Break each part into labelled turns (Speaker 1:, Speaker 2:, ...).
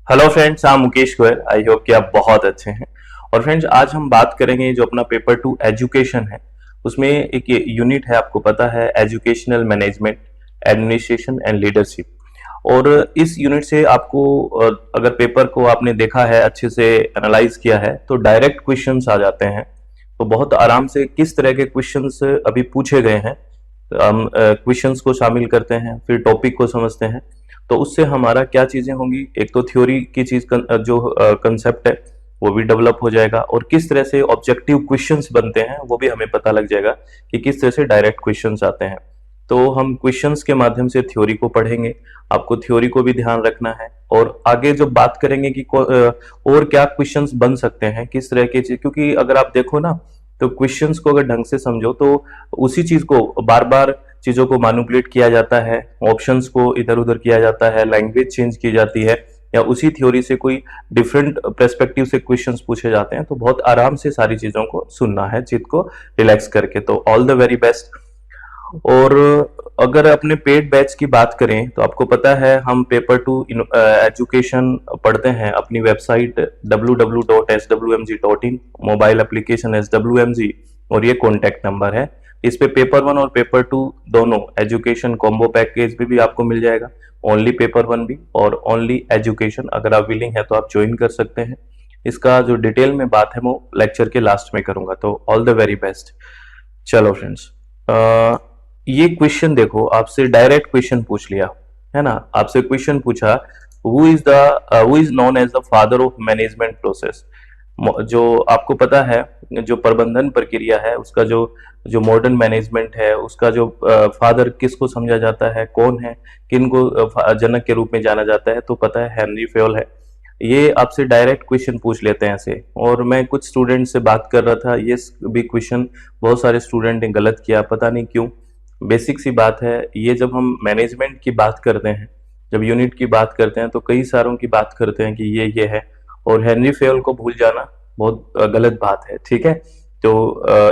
Speaker 1: Hello friends, मैं Mukesh Goyal. I hope कि आप बहुत अच्छे हैं। और फ्रेंड्स, आज हम बात करेंगे जो अपना पेपर टू एजुकेशन है, उसमें एक यूनिट है, आपको पता है, educational management, administration and leadership. और इस यूनिट से आपको अगर पेपर को आपने देखा है, अच्छे से एनालाइज किया है, तो डायरेक्ट क्वेश्चंस आ जाते हैं। तो बहुत आराम से किस तरह के क्वेश्चंस अभी पूछे गए हैं, हम क्वेश्चंस को शामिल करते हैं, फिर टॉपिक को समझते हैं। तो उससे हमारा क्या चीजें होंगी, एक तो थ्योरी की चीज जो कंसेप्ट है वो भी डेवलप हो जाएगा, और किस तरह से ऑब्जेक्टिव क्वेश्चंस बनते हैं वो भी हमें पता लग जाएगा कि किस तरह से डायरेक्ट क्वेश्चंस आते हैं। तो हम क्वेश्चंस के माध्यम से थ्योरी को पढ़ेंगे। आपको थ्योरी को भी ध्यान रखना है, और आगे जब बात करेंगे कि और क्या क्वेश्चंस बन सकते हैं, किस तरह के चीज, क्योंकि अगर आप देखो ना, तो क्वेश्चंस को अगर ढंग से समझो तो उसी चीज को बार बार चीजों को मैनिपुलेट किया जाता है, ऑप्शंस को इधर उधर किया जाता है, लैंग्वेज चेंज की जाती है, या उसी थ्योरी से कोई डिफरेंट पर्सपेक्टिव से क्वेश्चंस पूछे जाते हैं। तो बहुत आराम से सारी चीजों को सुनना है, चित्त को रिलैक्स करके। तो ऑल द वेरी बेस्ट। और अगर अपने पेड बैच की बात करें तो आपको पता है हम पेपर टू एजुकेशन पढ़ते हैं अपनी website www.swmg.in, mobile application SWMG, और ये कॉन्टैक्ट नंबर है। इस पे पेपर वन और पेपर टू दोनों एजुकेशन कॉम्बो पैकेज भी आपको मिल जाएगा। ओनली पेपर वन भी और ओनली एजुकेशन, अगर आप विलिंग है तो आप ज्वाइन कर सकते हैं। इसका जो डिटेल में बात है वो लेक्चर के लास्ट में करूंगा। तो ऑल द वेरी बेस्ट। चलो फ्रेंड्स, ये क्वेश्चन देखो, आपसे डायरेक्ट क्वेश्चन पूछ लिया है ना। आपसे क्वेश्चन पूछा, who is known as the father of management process. जो आपको पता है, जो प्रबंधन प्रक्रिया है उसका जो जो मॉडर्न मैनेजमेंट है उसका जो फादर किसको समझा जाता है, कौन है, किन को जनक के रूप में जाना जाता है, तो पता है हेनरी फेयोल है। ये आपसे डायरेक्ट क्वेश्चन पूछ लेते हैं ऐसे। और मैं कुछ स्टूडेंट से बात कर रहा था, ये भी क्वेश्चन बहुत सारे स्टूडेंट ने गलत किया, पता नहीं क्यों। बेसिक सी बात है, ये जब हम मैनेजमेंट की बात करते हैं, जब यूनिट की बात करते हैं, तो कई सारों की बात करते हैं कि ये है, और हेनरी फेयोल को भूल जाना बहुत गलत बात है, ठीक है। तो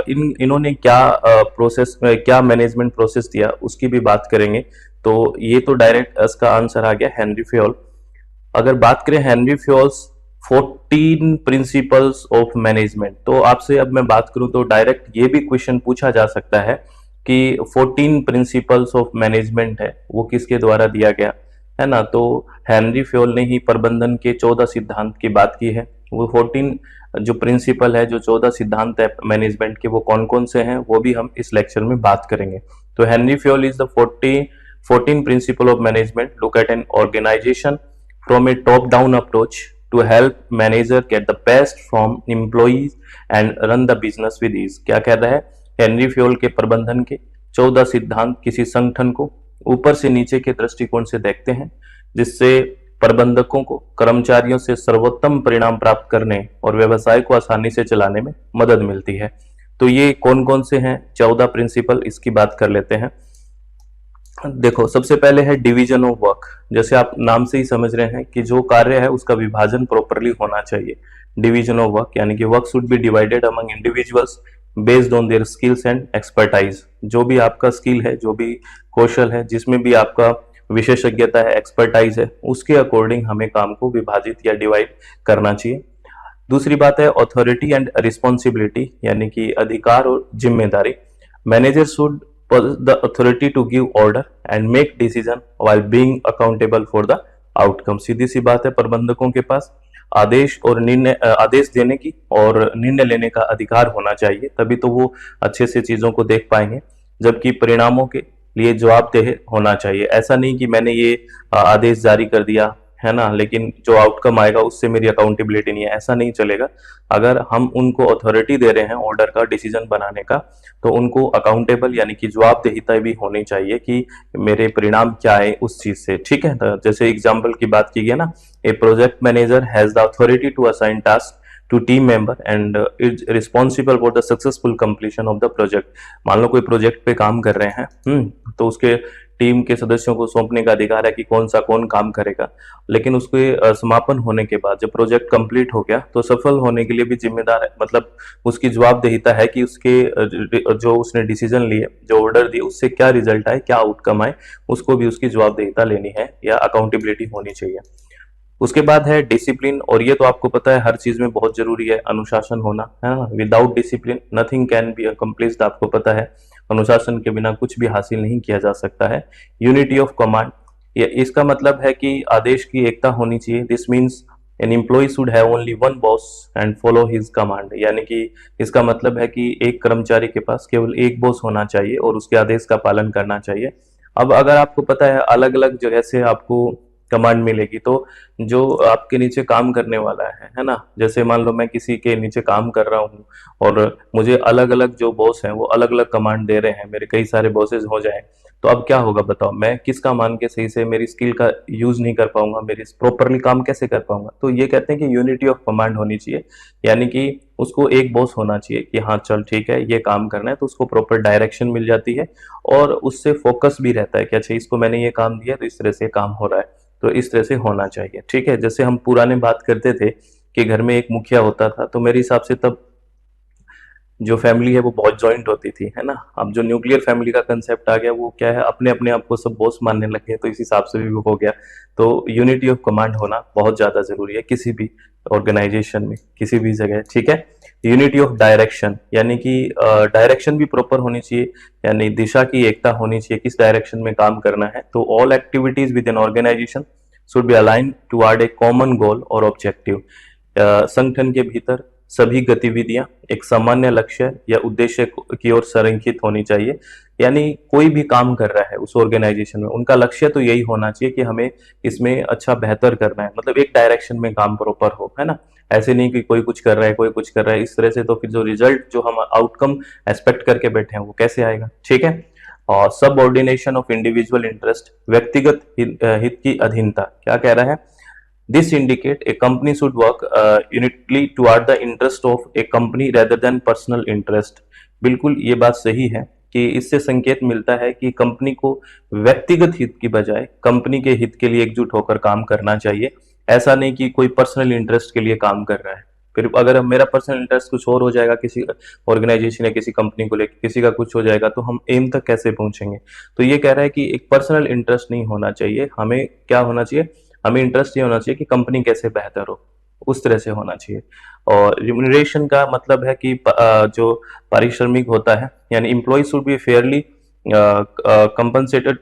Speaker 1: इन्होंने क्या प्रोसेस, क्या मैनेजमेंट प्रोसेस दिया, उसकी भी बात करेंगे। तो ये तो डायरेक्ट इसका आंसर आ गया हेनरी फेयोल। अगर बात करें Henry Fayol's 14 principles of management, तो आपसे अब मैं बात करूं तो डायरेक्ट ये भी क्वेश्चन पूछा जा सकता है कि 14 प्रिंसिपल्स ऑफ मैनेजमेंट है वो किसके द्वारा दिया गया है ना। तो हेनरी फ्योल ने ही प्रबंधन के 14 सिद्धांत की बात की है। वो 14 जो प्रिंसिपल है, जो 14 सिद्धांत है मैनेजमेंट के, वो कौन कौन से हैं वो भी हम इस लेक्चर में बात करेंगे। तो Henri Fayol is the 14 principle of management look at an organization from a top-down approach to help manager get the best from employees and run the business with ease। क्या कह रहा है, हेनरी फ्योल के प्रबंधन के 14 सिद्धांत किसी संगठन को ऊपर से नीचे के दृष्टिकोण से देखते हैं, जिससे प्रबंधकों को कर्मचारियों से सर्वोत्तम परिणाम प्राप्त करने और व्यवसाय को आसानी से चलाने में मदद मिलती है। तो ये कौन कौन से हैं 14 प्रिंसिपल, इसकी बात कर लेते हैं। देखो, सबसे पहले है डिवीजन ऑफ वर्क। जैसे आप नाम से ही समझ रहे हैं कि जो कार्य है उसका विभाजन प्रॉपरली होना चाहिए। डिवीजन ऑफ वर्क यानी कि work should be divided among individuals based on their skills and expertise. जो भी आपका स्किल है, जो भी कौशल है, जिसमें भी आपका विशेषज्ञता है, एक्सपर्टाइज है, उसके अकॉर्डिंग हमें काम को विभाजित या डिवाइड करना चाहिए। दूसरी बात है ऑथोरिटी एंड रिस्पॉन्सिबिलिटी, यानी कि अधिकार और जिम्मेदारी। Manager should the authority to give order and make decision while being accountable for the outcome। सीधी सी बात है, प्रबंधकों के पास आदेश और निर्णय, आदेश देने की और निर्णय लेने का अधिकार होना चाहिए, तभी तो वो अच्छे से चीजों को देख पाएंगे। जबकि परिणामों के लिए जवाबदेह होना चाहिए। ऐसा नहीं कि मैंने ये आदेश जारी कर दिया है ना, लेकिन जो आउटकम आएगा उससे मेरी अकाउंटेबिलिटी नहीं है, ऐसा नहीं चलेगा। अगर हम उनको अथॉरिटी दे रहे हैं ऑर्डर का, डिसीजन बनाने का, तो उनको अकाउंटेबल यानी कि जवाबदेहिता भी होनी चाहिए कि मेरे परिणाम क्या है उस चीज से, ठीक है। तो जैसे एग्जाम्पल की बात की गई ना, a project manager has the authority to assign task to team member and is responsible for the successful completion of the project. मान लो कोई प्रोजेक्ट पे काम कर रहे हैं, तो उसके टीम के सदस्यों को सौंपने का अधिकार है कि कौन काम करेगा। लेकिन उसके समापन होने के बाद जब प्रोजेक्ट कंप्लीट हो गया, तो सफल होने के लिए भी जिम्मेदार है, मतलब उसकी जवाबदेहिता है कि उसके जो उसने डिसीजन लिए, जो ऑर्डर दिए, उससे क्या रिजल्ट आए, क्या आउटकम आए, उसको भी उसकी जवाबदेहिता लेनी है या अकाउंटेबिलिटी होनी चाहिए। उसके बाद है डिसिप्लिन, और ये तो आपको पता है हर चीज में बहुत जरूरी है अनुशासन होना, है ना। Without discipline nothing can be accomplished, आपको पता है अनुशासन के बिना कुछ भी हासिल नहीं किया जा सकता है। यूनिटी ऑफ कमांड, ये इसका मतलब है कि आदेश की एकता होनी चाहिए। This means an employee should have only one boss and follow his command, यानी कि इसका मतलब है कि एक कर्मचारी के पास केवल एक बॉस होना चाहिए और उसके आदेश का पालन करना चाहिए। अब अगर आपको पता है अलग अलग जगह से आपको कमांड मिलेगी, तो जो आपके नीचे काम करने वाला है ना, जैसे मान लो मैं किसी के नीचे काम कर रहा हूँ और मुझे अलग अलग जो बॉस हैं वो अलग अलग कमांड दे रहे हैं, मेरे कई सारे बॉसेस हो जाए, तो अब क्या होगा बताओ, मैं किसका मान के सही से मेरी स्किल का यूज नहीं कर पाऊंगा, मेरी प्रॉपरली काम कैसे कर पाऊंगा। तो ये कहते हैं कि यूनिटी ऑफ कमांड होनी चाहिए, यानी कि उसको एक बॉस होना चाहिए कि हाँ चल ठीक है ये काम करना है, तो उसको प्रॉपर डायरेक्शन मिल जाती है और उससे फोकस भी रहता है कि अच्छा इसको मैंने ये काम दिया तो इस तरह से काम हो रहा है, तो इस तरह से होना चाहिए। ठीक है, जैसे हम पुराने बात करते थे कि घर में एक मुखिया होता था, तो मेरे हिसाब से तब जो फैमिली है वो बहुत जॉइंट होती थी, है ना। अब जो न्यूक्लियर फैमिली का कंसेप्ट आ गया वो क्या है, अपने अपने आप को सब बॉस मानने लग गए, तो इस हिसाब से भी वो हो गया। तो यूनिटी ऑफ कमांड होना बहुत ज्यादा जरूरी है किसी भी ऑर्गेनाइजेशन में, किसी भी जगह। ठीक है, यूनिटी ऑफ डायरेक्शन, यानी कि डायरेक्शन भी प्रॉपर होनी चाहिए, यानी दिशा की एकता होनी चाहिए, किस डायरेक्शन में काम करना है। तो all activities with an organization should be align toward a common goal और ऑब्जेक्टिव। संगठन के भीतर सभी गतिविधियां एक सामान्य लक्ष्य या उद्देश्य की ओर संरेखित होनी चाहिए, यानी कोई भी काम कर रहा है उस ऑर्गेनाइजेशन में, उनका लक्ष्य तो यही होना चाहिए कि हमें इसमें अच्छा बेहतर करना है, मतलब एक डायरेक्शन में काम प्रॉपर हो, है ना। ऐसे नहीं कि कोई कुछ कर रहा है कोई कुछ कर रहा है, इस तरह से तो फिर जो रिजल्ट जो हम आउटकम एक्सपेक्ट करके बैठे हैं वो कैसे आएगा। ठीक है, और सबऑर्डिनेशन ऑफ इंडिविजुअल इंटरेस्ट, व्यक्तिगत हित की अधीनता, क्या कह रहा है, this indicate a company should work unitly toward the interest of a company rather than personal interest। बिल्कुल ये बात सही है कि इससे संकेत मिलता है कि कंपनी को व्यक्तिगत हित की बजाय कंपनी के हित के लिए एकजुट होकर काम करना चाहिए, ऐसा नहीं कि कोई पर्सनल इंटरेस्ट के लिए काम कर रहा है। फिर अगर मेरा पर्सनल इंटरेस्ट कुछ और हो जाएगा किसी ऑर्गेनाइजेशन या किसी कंपनी को लेकर, किसी का कुछ हो जाएगा, तो हम एम तक कैसे पहुंचेंगे। तो ये कह रहा है कि एक पर्सनल इंटरेस्ट नहीं होना चाहिए, हमें क्या होना चाहिए, हमें इंटरेस्ट ये होना चाहिए कि कंपनी कैसे बेहतर हो, उस तरह से होना चाहिए। और रिम्यूनरेशन का मतलब है कि जो पारिश्रमिक होता है, यानी employee should be fairly compensated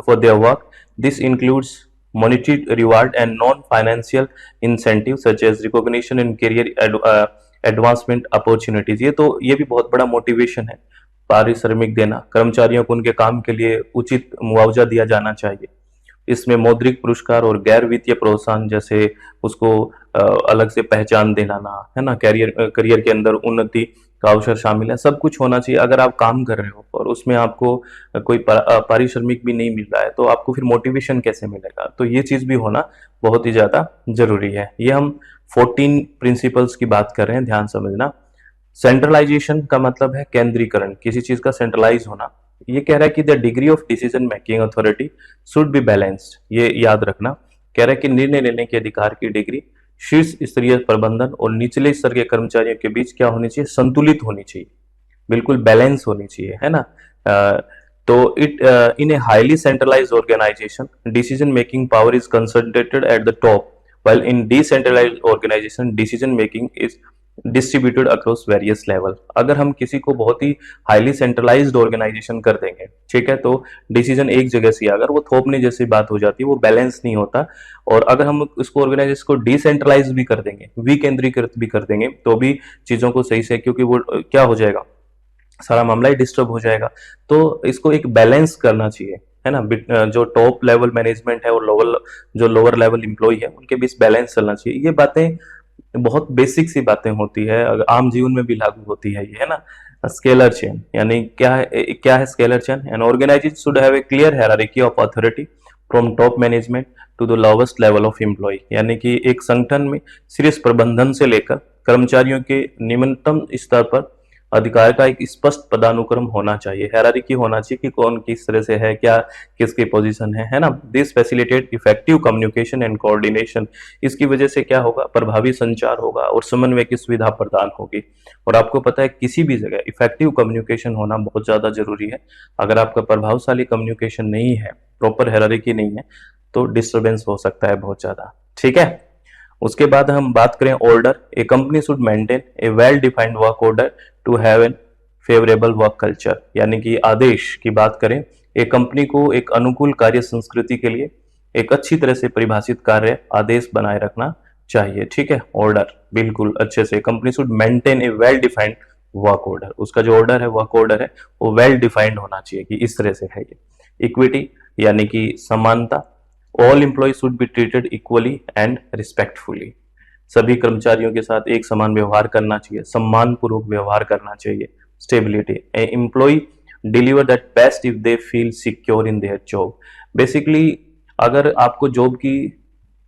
Speaker 1: for their work. This includes monetary reward and non-financial incentives such as recognition and career advancement opportunities। ये भी बहुत बड़ा मोटिवेशन है, पारिश्रमिक देना, कर्मचारियों को उनके काम के लिए उचित मुआवजा दिया जाना चाहिए। इसमें मौद्रिक पुरस्कार और गैर वित्तीय प्रोत्साहन, जैसे उसको अलग से पहचान दिलाना, है ना, करियर के अंदर उन्नति का अवसर शामिल है, सब कुछ होना चाहिए। अगर आप काम कर रहे हो और उसमें आपको कोई पारिश्रमिक भी नहीं मिल रहा है तो आपको फिर मोटिवेशन कैसे मिलेगा। तो ये चीज भी होना बहुत ही ज्यादा जरूरी है। ये हम 14 प्रिंसिपल्स की बात कर रहे हैं, ध्यान समझना। सेंट्रलाइजेशन का मतलब है केंद्रीकरण, किसी चीज का सेंट्रलाइज होना। ये कह रहा है कि the degree of decision making authority should be balanced, ये याद रखना। कह रहा है कि निर्णय लेने के अधिकार की डिग्री शीर्ष स्तरीय प्रबंधन और निचले स्तर के कर्मचारियों के बीच क्या होनी चाहिए, संतुलित होनी चाहिए, बिल्कुल बैलेंस होनी चाहिए, है ना। तो it in a highly centralized organization decision making power is concentrated at the top, while in decentralized organization decision making is distributed across various level। अगर हम किसी को बहुत ही हाईली सेंट्रलाइज्ड ऑर्गेनाइजेशन कर देंगे, ठीक है, तो डिसीजन एक जगह से अगर वो थोपने जैसी बात हो जाती है, वो बैलेंस नहीं होता। और अगर हम उसको ऑर्गेनाइजेशन को डिसेंट्रलाइज भी कर देंगे, विकेंद्रीकृत भी कर देंगे, तो भी चीजों को सही से, क्योंकि वो क्या हो जाएगा, सारा मामला ही डिस्टर्ब हो जाएगा। तो इसको एक बैलेंस करना चाहिए, है ना। जो टॉप लेवल मैनेजमेंट है और जो लोअर लेवल एम्प्लॉय है उनके बीच बैलेंस चलना चाहिए। ये बातें बहुत बेसिक सी बातें होती है, आम जीवन में भी लागू होती है ये, है ना। स्केलर चेन, यानी क्या है scalar chain. An organization should have a clear hierarchy of authority from top management to the lowest level of employee, यानी कि एक संगठन में शीर्ष प्रबंधन से लेकर कर्मचारियों के निम्नतम स्तर पर अधिकार का एक स्पष्ट पदानुक्रम होना चाहिए, हायरार्की होना चाहिए कि कौन किस तरह से है, क्या किसकी पोजीशन है ना। This facilitate effective communication and coordination, इसकी वजह से क्या होगा, प्रभावी संचार होगा और समन्वय की सुविधा प्रदान होगी। और आपको पता है किसी भी जगह इफेक्टिव कम्युनिकेशन होना बहुत ज्यादा जरूरी है। अगर आपका प्रभावशाली कम्युनिकेशन नहीं है, प्रॉपर हायरार्की नहीं है, तो डिस्टर्बेंस हो सकता है बहुत ज्यादा। ठीक है। उसके बाद हम बात करें order, a company should maintain a well defined work order to have an favourable work culture, यानी कि आदेश की बात करें, एक कंपनी को एक अनुकूल कार्य संस्कृति के लिए एक अच्छी तरह से परिभाषित कार्य आदेश बनाए रखना चाहिए। ठीक है, ऑर्डर बिल्कुल अच्छे से, company should maintain a well defined work order, उसका जो ऑर्डर है वर्क ऑर्डर है वो वेल डिफाइंड होना चाहिए कि इस तरह से है ये। इक्विटी यानी कि समानता, all employ should be treated equally and respectfully, सभी कर्मचारियों के साथ एक समान व्यवहार करना चाहिए, सम्मान पूर्वक व्यवहार करना चाहिए। Stability, a employee deliver that best if they feel secure in their job, basically अगर आपको जॉब की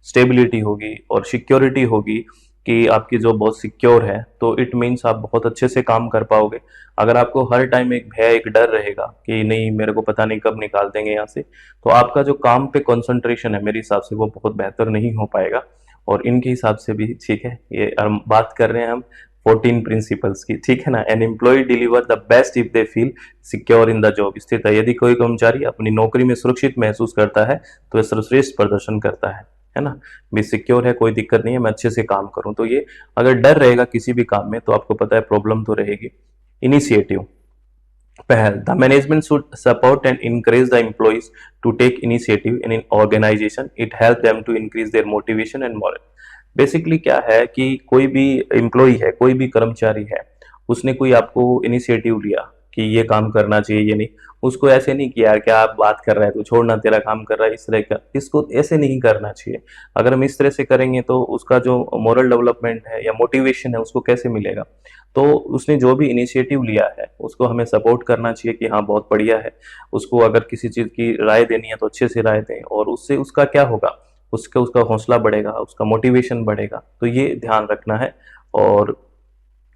Speaker 1: स्टेबिलिटी होगी और सिक्योरिटी होगी कि आपकी जॉब बहुत सिक्योर है, तो इट मीन्स आप बहुत अच्छे से काम कर पाओगे। अगर आपको हर टाइम एक भय, एक डर रहेगा कि नहीं मेरे को पता नहीं कब निकाल देंगे यहाँ से, तो आपका जो काम पे कंसंट्रेशन है मेरे हिसाब से वो बहुत बेहतर नहीं हो पाएगा। और इनके हिसाब से भी ठीक है, ये हम बात कर रहे हैं हम 14 प्रिंसिपल्स की, ठीक है ना। An employee deliver the best if they feel secure in the job स्थित है, यदि कोई कर्मचारी अपनी नौकरी में सुरक्षित महसूस करता है तो वह सर्वश्रेष्ठ प्रदर्शन करता है ना। भी सिक्योर है, कोई दिक्कत नहीं है, मैं अच्छे से काम करूं, तो ये अगर डर रहेगा किसी भी काम में तो आपको पता है प्रॉब्लम तो रहेगी। इनिशिएटिव, पहल, the management should support and encourage the employees to take initiative in in organization, it help them to increase their motivation and morale. बेसिकली क्या है कि कोई भी एम्प्लॉय है, कोई भी कर्मचारी है, उसने कोई आपको इनिशिएटिव लिया कि ये काम करना चाहिए, ये नहीं, उसको ऐसे नहीं किया यार क्या आप बात कर रहे हैं, तू छोड़ना तेरा काम कर रहा है, इस तरह का, इसको ऐसे नहीं करना चाहिए। अगर हम इस तरह से करेंगे तो उसका जो मोरल डेवलपमेंट है या मोटिवेशन है उसको कैसे मिलेगा। तो उसने जो भी इनिशिएटिव लिया है उसको हमें सपोर्ट करना चाहिए कि हाँ बहुत बढ़िया है, उसको अगर किसी चीज़ की राय देनी है तो अच्छे से राय दें, और उससे उसका क्या होगा, उसका हौसला बढ़ेगा, उसका मोटिवेशन बढ़ेगा, तो ये ध्यान रखना है। और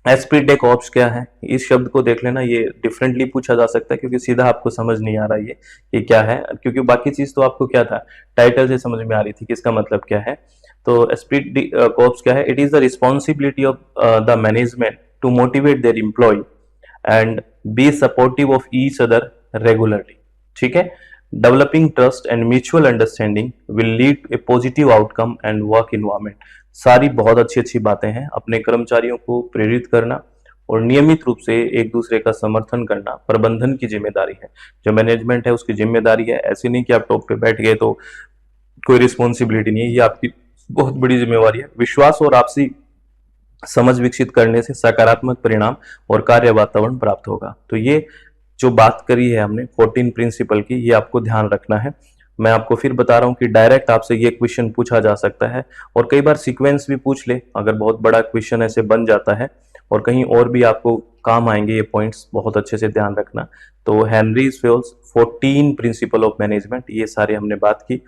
Speaker 1: एस्प्रिट डे कॉर्प्स क्या है, इस शब्द को देख लेना, ये डिफरेंटली पूछा जा सकता है क्योंकि सीधा आपको समझ नहीं आ रहा ये क्या है, क्योंकि बाकी चीज तो आपको क्या था टाइटल से समझ में आ रही थी कि इसका मतलब क्या है। तो एस्प्रिट कॉर्प्स क्या है, it is the responsibility of the management to motivate their employee and be supportive of each other regularly. ठीक है, developing trust and mutual understanding will lead a positive outcome and work environment. सारी बहुत अच्छी अच्छी बातें हैं, अपने कर्मचारियों को प्रेरित करना और नियमित रूप से एक दूसरे का समर्थन करना प्रबंधन की जिम्मेदारी है, जो मैनेजमेंट है उसकी जिम्मेदारी है। ऐसे नहीं कि आप टॉप पे बैठ गए तो कोई रिस्पॉन्सिबिलिटी नहीं है, ये आपकी बहुत बड़ी जिम्मेवारी है। विश्वास और आपसी समझ विकसित करने से सकारात्मक परिणाम और कार्य वातावरण प्राप्त होगा। तो ये जो बात करी है हमने 14 प्रिंसिपल की, ये आपको ध्यान रखना है। मैं आपको फिर बता रहा हूँ कि डायरेक्ट आपसे ये क्वेश्चन पूछा जा सकता है और कई बार सीक्वेंस भी पूछ ले, अगर बहुत बड़ा क्वेश्चन ऐसे बन जाता है, और कहीं और भी आपको काम आएंगे ये पॉइंट्स, बहुत अच्छे से ध्यान रखना। तो Henry fails 14 principle of management, ये सारे हमने बात की।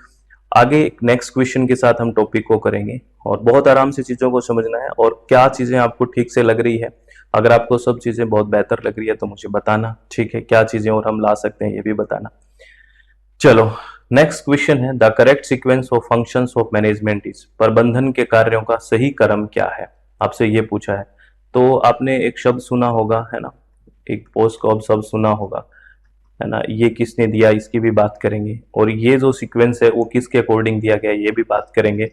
Speaker 1: आगे नेक्स्ट क्वेश्चन के साथ हम टॉपिक को करेंगे और बहुत आराम से चीजों को समझना है और क्या चीजें आपको ठीक से लग रही है। अगर आपको सब चीजें बहुत बेहतर लग रही है तो मुझे बताना, ठीक है, क्या चीजें और हम ला सकते हैं ये भी बताना। चलो नेक्स्ट क्वेश्चन है, the correct sequence of functions of management is, प्रबंधन के कार्यों का सही क्रम क्या है, आपसे ये पूछा है। तो आपने एक शब्द सुना होगा, है ना, एक पोस्ट को अब शब्द सुना होगा, है ना, ये किसने दिया इसकी भी बात करेंगे, और ये जो सीक्वेंस है वो किसके अकॉर्डिंग दिया गया ये भी बात करेंगे।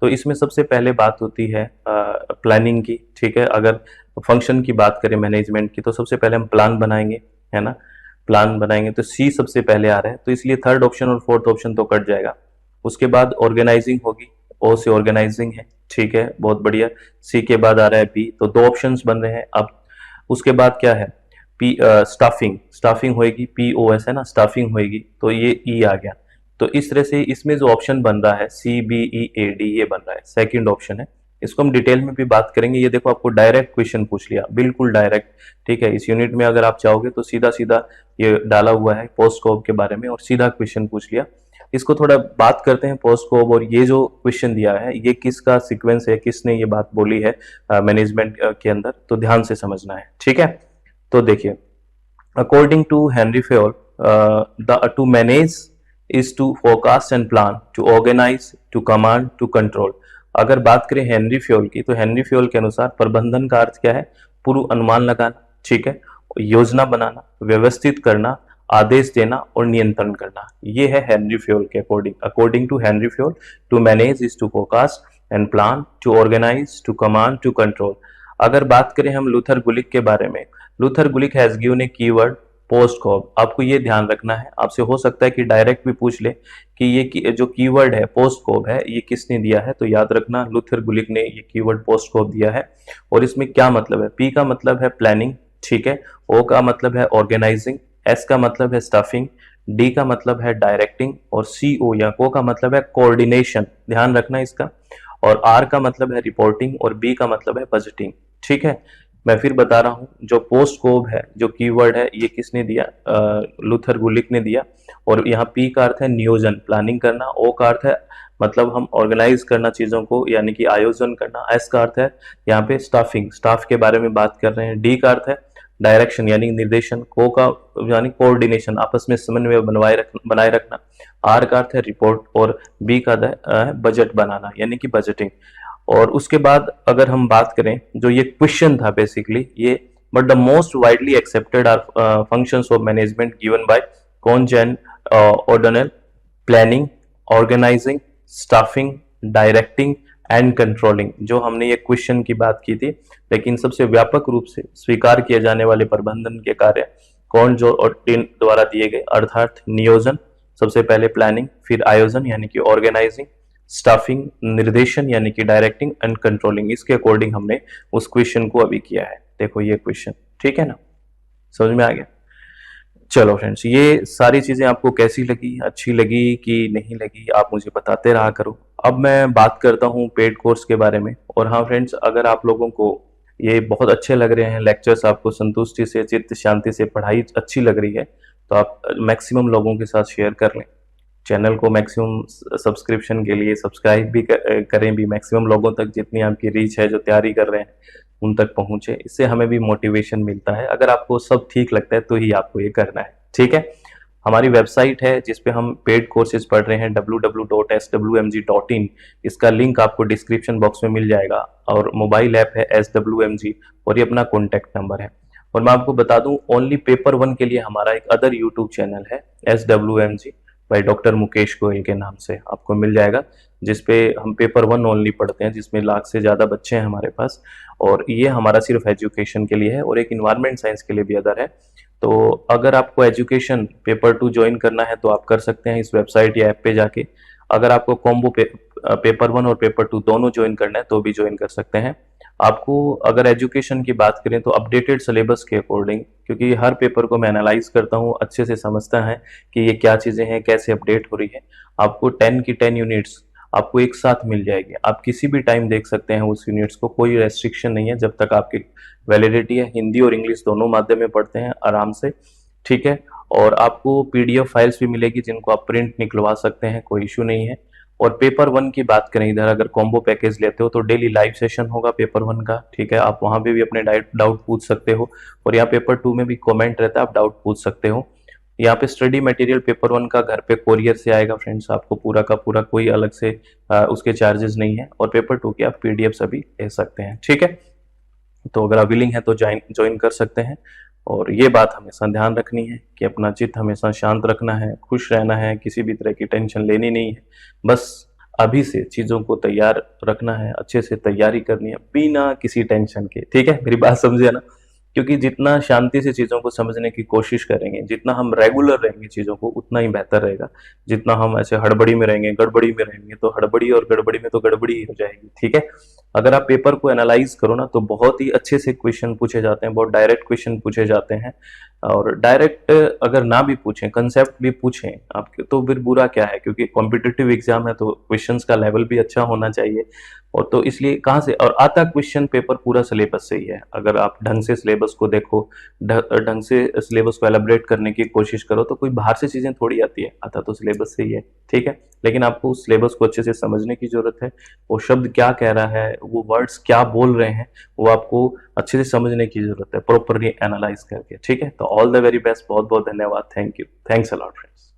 Speaker 1: तो इसमें सबसे पहले बात होती है प्लानिंग की, ठीक है। अगर फंक्शन की बात करें मैनेजमेंट की तो सबसे पहले हम प्लान बनाएंगे, है ना, प्लान बनाएंगे, तो सी सबसे पहले आ रहा है, तो इसलिए थर्ड ऑप्शन और फोर्थ ऑप्शन तो कट जाएगा। उसके बाद ऑर्गेनाइजिंग होगी, ओ से ऑर्गेनाइजिंग है, ठीक है, बहुत बढ़िया। सी के बाद आ रहा है बी, तो दो ऑप्शंस बन रहे हैं अब। उसके बाद क्या है, पी स्टाफिंग, स्टाफिंग होएगी, पी ओ एस है ना, स्टाफिंग होएगी, तो ये ई आ गया। तो इस तरह से इसमें जो ऑप्शन बन रहा है C B E A D, ये बन रहा है सेकंड ऑप्शन है। इसको हम डिटेल में भी बात करेंगे। ये देखो आपको डायरेक्ट क्वेश्चन पूछ लिया, बिल्कुल डायरेक्ट, ठीक है। इस यूनिट में अगर आप चाहोगे तो सीधा सीधा ये डाला हुआ है पोस्टकॉब के बारे में और सीधा क्वेश्चन पूछ लिया। इसको थोड़ा बात करते हैं पोस्टकॉब, और ये जो क्वेश्चन दिया है ये किसका सीक्वेंस है, किसने ये बात बोली है मैनेजमेंट के अंदर, तो ध्यान से समझना है, ठीक है। तो देखिए, according to Henri Fayol, to manage is to forecast and plan, to organize, to command, to control. अगर बात करें हेनरी फेयोल की, तो हेनरी फेयोल के अनुसार प्रबंधन का अर्थ क्या है, पूर्व अनुमान लगाना, ठीक है, योजना बनाना, व्यवस्थित करना, आदेश देना और नियंत्रण करना। ये है हेनरी फ्योल के according to Henri Fayol, to manage is to forecast and plan, to organize, to command, to control. अगर बात करें हम लूथर गुलिक के बारे में, Luther Gulick has given a keyword POSDCORB. आपको ये ध्यान रखना है, आपसे हो सकता है कि डायरेक्ट भी पूछ ले कि ये जो कीवर्ड है पोस्ट कोब है ये किसने दिया है, तो याद रखना लूथर गुलिक ने ये कीवर्ड पोस्ट कोब दिया है। और इसमें क्या मतलब है, पी का मतलब है प्लानिंग, ठीक है, ओ का मतलब है ऑर्गेनाइजिंग, एस का मतलब है स्टफिंग, डी का मतलब है डायरेक्टिंग, और सी ओ या को का मतलब है कोऑर्डिनेशन, ध्यान रखना इसका, और आर का मतलब है रिपोर्टिंग, और बी का मतलब है बजटिंग, ठीक है। मैं फिर बता रहा हूं, जो पोस्ट कोब है जो कीवर्ड है ये किसने दिया, लूथर गुलिक ने दिया। और यहाँ पी का अर्थ है नियोजन, प्लानिंग करना, ओ का अर्थ है मतलब हम ऑर्गेनाइज करना चीजों को यानी कि आयोजन करना, एस का अर्थ है यहाँ पे स्टाफिंग, स्टाफ के बारे में बात कर रहे हैं, डी का अर्थ है डायरेक्शन यानी निर्देशन, को का यानी कोऑर्डिनेशन आपस में समन्वय बनाए रखना, आर का अर्थ है रिपोर्ट, और बी का बजट बनाना यानी कि बजटिंग। और उसके बाद अगर हम बात करें, जो ये क्वेश्चन था बेसिकली ये, but the most widely accepted are functions of management given by Koontz and O'Donnell, planning, organizing, staffing, directing and controlling. जो हमने ये क्वेश्चन की बात की थी, लेकिन सबसे व्यापक रूप से स्वीकार किए जाने वाले प्रबंधन के कार्य कॉन्ज और टिन द्वारा दिए गए, अर्थात नियोजन, सबसे पहले प्लानिंग, फिर आयोजन यानी कि ऑर्गेनाइजिंग, स्टाफिंग, निर्देशन यानी कि डायरेक्टिंग एंड कंट्रोलिंग। इसके अकॉर्डिंग हमने उस क्वेश्चन को अभी किया है। देखो ये क्वेश्चन, ठीक है ना, समझ में आ गया। चलो फ्रेंड्स, ये सारी चीजें आपको कैसी लगी, अच्छी लगी कि नहीं लगी, आप मुझे बताते रहा करो। अब मैं बात करता हूँ पेड कोर्स के बारे में। और हाँ फ्रेंड्स, अगर आप लोगों को ये बहुत अच्छे लग रहे हैं लेक्चर्स, आपको संतुष्टि से चित्त शांति से पढ़ाई अच्छी लग रही है, तो आप मैक्सिमम लोगों के साथ शेयर कर लें। चैनल को मैक्सिमम सब्सक्रिप्शन के लिए सब्सक्राइब भी करें भी, मैक्सिमम लोगों तक जितनी आपकी रीच है जो तैयारी कर रहे हैं उन तक पहुंचे। इससे हमें भी मोटिवेशन मिलता है। अगर आपको सब ठीक लगता है तो ही आपको ये करना है, ठीक है। हमारी वेबसाइट है जिसपे हम पेड कोर्सेज पढ़ रहे हैं, www.swmg.in। इसका लिंक आपको डिस्क्रिप्शन बॉक्स में मिल जाएगा। और मोबाइल ऐप है SWMG, और ये अपना कॉन्टैक्ट नंबर है। और मैं आपको बता दूं, ओनली पेपर 1 के लिए हमारा एक अदर यूट्यूब चैनल है SWMG भाई डॉक्टर मुकेश गोयल के नाम से, आपको मिल जाएगा, जिसपे हम पेपर 1 ओनली पढ़ते हैं, जिसमें लाख से ज़्यादा बच्चे हैं हमारे पास। और ये हमारा सिर्फ एजुकेशन के लिए है, और एक इन्वायरमेंट साइंस के लिए भी अदर है। तो अगर आपको एजुकेशन पेपर 2 ज्वाइन करना है तो आप कर सकते हैं इस वेबसाइट या ऐप पे जाके। अगर आपको कॉम्बो पेपर 1 और पेपर 2 दोनों ज्वाइन करना है तो भी ज्वाइन कर सकते हैं। आपको अगर एजुकेशन की बात करें तो अपडेटेड सिलेबस के अकॉर्डिंग, क्योंकि हर पेपर को मैं एनालाइज करता हूँ, अच्छे से समझता है कि ये क्या चीज़ें हैं, कैसे अपडेट हो रही है। आपको 10 की 10 यूनिट्स आपको एक साथ मिल जाएगी, आप किसी भी टाइम देख सकते हैं उस यूनिट्स को, कोई रेस्ट्रिक्शन नहीं है जब तक आपकी वैलिडिटी है। हिंदी और इंग्लिश दोनों माध्यम में पढ़ते हैं आराम से, ठीक है। और आपको PDF फाइल्स भी मिलेगी जिनको आप प्रिंट निकलवा सकते हैं, कोई इशू नहीं है। और पेपर 1 की बात करें, इधर अगर कॉम्बो पैकेज लेते हो तो डेली लाइव सेशन होगा पेपर 1 का, ठीक है। आप वहां पे भी अपने डाउट पूछ सकते हो, और यहाँ पेपर 2 में भी कमेंट रहता है, आप डाउट पूछ सकते हो। यहाँ पे स्टडी मटेरियल पेपर 1 का घर पे कोरियर से आएगा फ्रेंड्स, आपको पूरा का पूरा, कोई अलग से उसके चार्जेस नहीं है। और पेपर 2 की आप PDF सभी ले सकते हैं, ठीक है। तो अगर आप विलिंग है तो ज्वाइन कर सकते हैं। और ये बात हमेशा ध्यान रखनी है कि अपना चित्त हमेशा शांत रखना है, खुश रहना है, किसी भी तरह की टेंशन लेनी नहीं है। बस अभी से चीज़ों को तैयार रखना है, अच्छे से तैयारी करनी है बिना किसी टेंशन के, ठीक है। मेरी बात समझे ना, क्योंकि जितना शांति से चीज़ों को समझने की कोशिश करेंगे, जितना हम रेगुलर रहेंगे चीज़ों को, उतना ही बेहतर रहेगा। जितना हम ऐसे हड़बड़ी में रहेंगे, गड़बड़ी में रहेंगे, तो हड़बड़ी और गड़बड़ी में तो गड़बड़ी ही हो जाएगी, ठीक है। अगर आप पेपर को एनालाइज करो ना, तो बहुत ही अच्छे से क्वेश्चन पूछे जाते हैं, बहुत डायरेक्ट क्वेश्चन पूछे जाते हैं। और डायरेक्ट अगर ना भी पूछें, कंसेप्ट भी पूछें आपके, तो फिर बुरा क्या है, क्योंकि कॉम्पिटिटिव एग्जाम है तो क्वेश्चंस का लेवल भी अच्छा होना चाहिए। और तो इसलिए कहाँ से, और आता क्वेश्चन पेपर पूरा सिलेबस से ही है। अगर आप ढंग से सिलेबस को देखो, ढंग से सिलेबस को एलाबरेट करने की कोशिश करो, तो कोई बाहर से चीजें थोड़ी आती है, आता तो सिलेबस से ही है, ठीक है। लेकिन आपको उस सिलेबस को अच्छे से समझने की जरूरत है, वो शब्द क्या कह रहा है, वो वर्ड्स क्या बोल रहे हैं, वो आपको अच्छे से समझने की जरूरत है, प्रॉपरली एनालाइज करके, ठीक है। तो ऑल द वेरी बेस्ट, बहुत बहुत धन्यवाद, thank you, thanks a lot friends.